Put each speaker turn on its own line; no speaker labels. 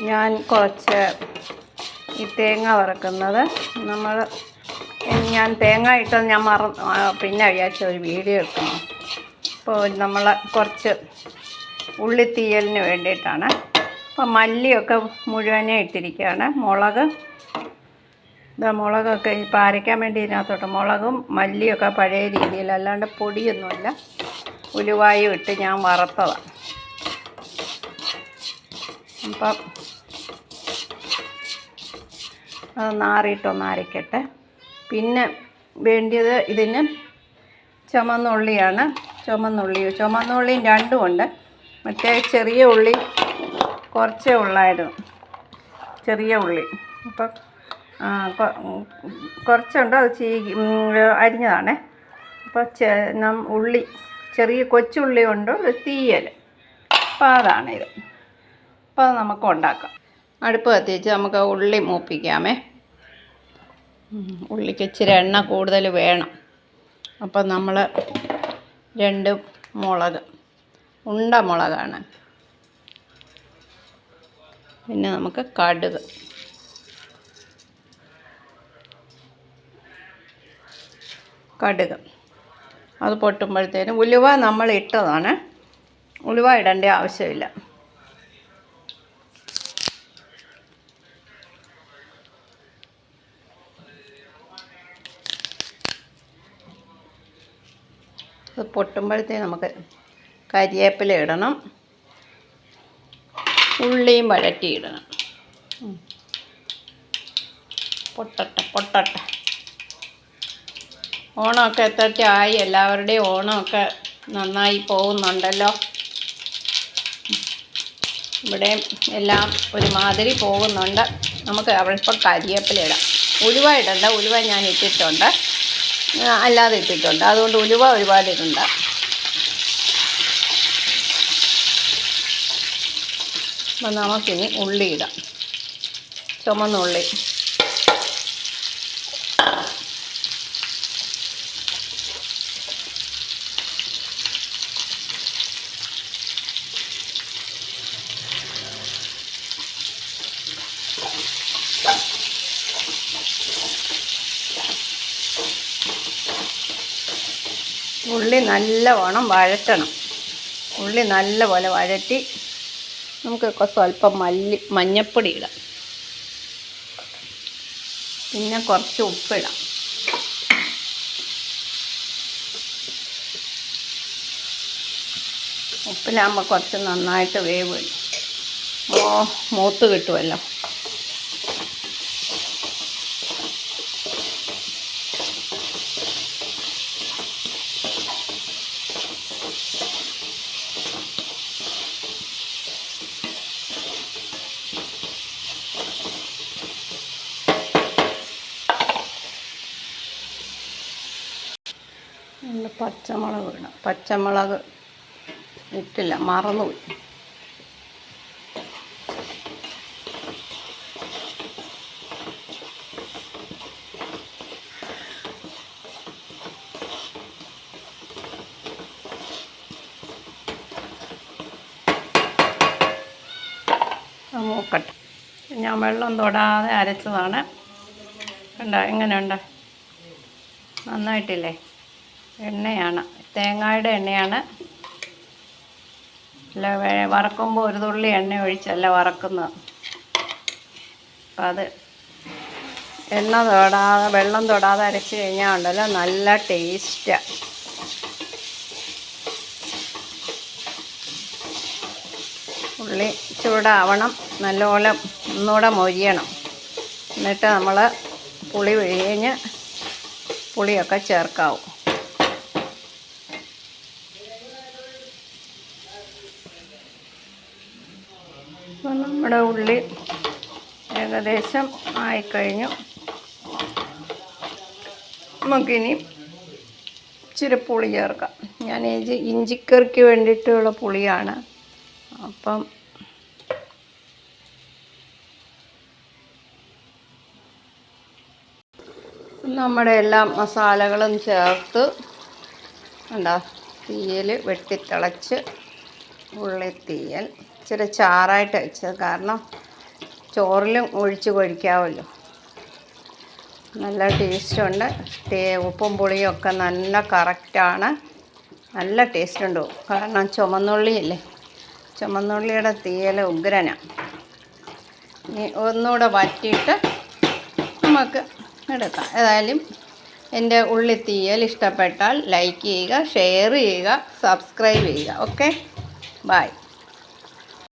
ഞാൻ കുറച്ച് ഈ തേങ്ങ വറക്കുന്നത് ഞാൻ തേങ്ങ ഇട്ടത് ഞാൻ പിന്നെ വിചാരിച്ച ഒരു വീഡിയോ എടുക്കണം. അപ്പോൾ നമ്മൾ കുറച്ച് ഉള്ളിത്തീയലിന് വേണ്ടിയിട്ടാണ്. അപ്പോൾ മല്ലിയൊക്കെ മുഴുവനെ ഇട്ടിരിക്കുകയാണ്. മുളകൊക്കെ ഇപ്പോൾ അരയ്ക്കാൻ വേണ്ടി ഇതിനകത്തോട്ട് മുളകും മല്ലിയൊക്കെ പഴയ രീതിയിൽ, അല്ലാണ്ട് പൊടിയൊന്നുമില്ല, ഉലുവായും ഇട്ട് ഞാൻ വറുത്തതാണ്. അപ്പം അതൊന്ന് അരയ്ക്കട്ടെ. പിന്നെ വേണ്ടിയത് ഇതിന് ചുമന്നുള്ളിയാണ്. ചുമന്നുള്ളിയും രണ്ടും ഉണ്ട്. മറ്റേ ചെറിയ ഉള്ളി കുറച്ചേ ഉള്ളായിരുന്നു, ചെറിയ ഉള്ളി. അപ്പം കുറച്ചുണ്ട്, അത് അരിഞ്ഞതാണ്. അപ്പം ഉള്ളി ചെറിയ കൊച്ചുള്ളി കൊണ്ട് ഒരു തീയൽ. അപ്പോൾ അതാണിത്. അപ്പോൾ അത് നമുക്ക് ഉണ്ടാക്കാം. അടുപ്പ് കത്തിച്ച് നമുക്ക് ഉള്ളി മൂപ്പിക്കാമേ. ഉള്ളിക്ക് ഇച്ചിരി എണ്ണ കൂടുതൽ വേണം. അപ്പം നമ്മൾ 2 മുളക്, ഉണ്ട മുളകാണ്. പിന്നെ നമുക്ക് കടുക്, അത് പൊട്ടുമ്പോഴത്തേനും ഉലുവ നമ്മൾ ഇട്ടതാണ്. ഉലുവ ഇടേണ്ട ആവശ്യമില്ല. അത് പൊട്ടുമ്പോഴത്തേനും നമുക്ക് കരിവേപ്പില ഇടണം, ഉള്ളിയും വഴറ്റിയിടണം. പൊട്ടട്ടെ. ഓണമൊക്കെ എത്രയായി? എല്ലാവരുടെയും ഓണമൊക്കെ നന്നായി പോകുന്നുണ്ടല്ലോ. ഇവിടെയും എല്ലാം ഒരുമാതിരി പോകുന്നുണ്ട്. നമുക്ക് അവിടെയിപ്പോൾ കരിവേപ്പില ഇടാം. ഉലുവ ഇടണ്ട, ഉലുവ ഞാൻ ഇട്ടിട്ടുണ്ട്, അല്ലാതെ ഇട്ടിട്ടുണ്ട്. അതുകൊണ്ട് ഉലുവ ഒരുപാട് ഇടണ്ട. അപ്പം നമുക്കിനി ഉള്ളി ഇടാം. ചുമന്നുള്ളി, ഉള്ളി നല്ലവണ്ണം വഴറ്റണം. ഉള്ളി നല്ലപോലെ വഴറ്റി നമുക്കൊക്കെ സ്വല്പം മഞ്ഞൾപ്പൊടി ഇടാം. പിന്നെ കുറച്ച് ഉപ്പിടാം. ഉപ്പിലാകുമ്പോൾ കുറച്ച് നന്നായിട്ട് വേവ് മൂത്ത് കിട്ടുമല്ലോ. പച്ചമുളക് ഇടാം. പച്ചമുളക് ഇട്ടില്ല, മറന്നുപോയി. മൂക്കട്ടെ. ഞാൻ വെള്ളം തൊടാതെ അരച്ചതാണ്. കണ്ടോ എങ്ങനെയുണ്ട്? നന്നായിട്ടില്ലേ? എണ്ണയാണ്, തേങ്ങയുടെ എണ്ണയാണ്. അല്ല, വറക്കുമ്പോൾ ഒരു തുള്ളി എണ്ണ ഒഴിച്ചല്ല വറക്കുന്നത്. അപ്പം അത് എണ്ണ തൊടാതെ, വെള്ളം തൊടാതെ അരച്ച് കഴിഞ്ഞാൽ ഉണ്ടല്ലോ നല്ല ടേസ്റ്റാണ്. ഉള്ളി ചൂടാവണം, നല്ലപോലെ ഒന്നുകൂടെ മൊരിയണം. എന്നിട്ട് നമ്മൾ പുളി പിഴിഞ്ഞ് പുളിയൊക്കെ ചേർക്കാവും. അപ്പോൾ നമ്മുടെ ഉള്ളി ഏകദേശം ആയിക്കഴിഞ്ഞു. നമുക്കിനി ഇച്ചിരി പുളി ചേർക്കാം. ഞാൻ ഇഞ്ചിക്കറിക്ക് വേണ്ടിയിട്ടുള്ള പുളിയാണ്. അപ്പം നമ്മുടെ എല്ലാ മസാലകളും ചേർത്ത് എന്താ തീയൽ വെട്ടിത്തിളച്ച്, ഉള്ളിത്തീയൽ ഇച്ചിരി ചാറായിട്ട് വെച്ചത് കാരണം ചോറിലും ഒഴിച്ച് കഴിക്കാമല്ലോ. നല്ല ടേസ്റ്റുണ്ട്. ഉപ്പും പുളിയും ഒക്കെ നല്ല കറക്റ്റാണ്. നല്ല ടേസ്റ്റ് ഉണ്ട്. കാരണം ചുമന്നുള്ളിയല്ലേ, ചുമന്നുള്ളിയുടെ തീയൽ ഉഗ്രനാണ്. ഇനി ഒന്നുകൂടെ വറ്റിയിട്ട് നമുക്ക് എടുക്കാം. ഏതായാലും എൻ്റെ ഉള്ളിത്തീയൽ ഇഷ്ടപ്പെട്ടാൽ ലൈക്ക് ചെയ്യുക, ഷെയർ ചെയ്യുക, സബ്സ്ക്രൈബ് ചെയ്യുക. Okay, by.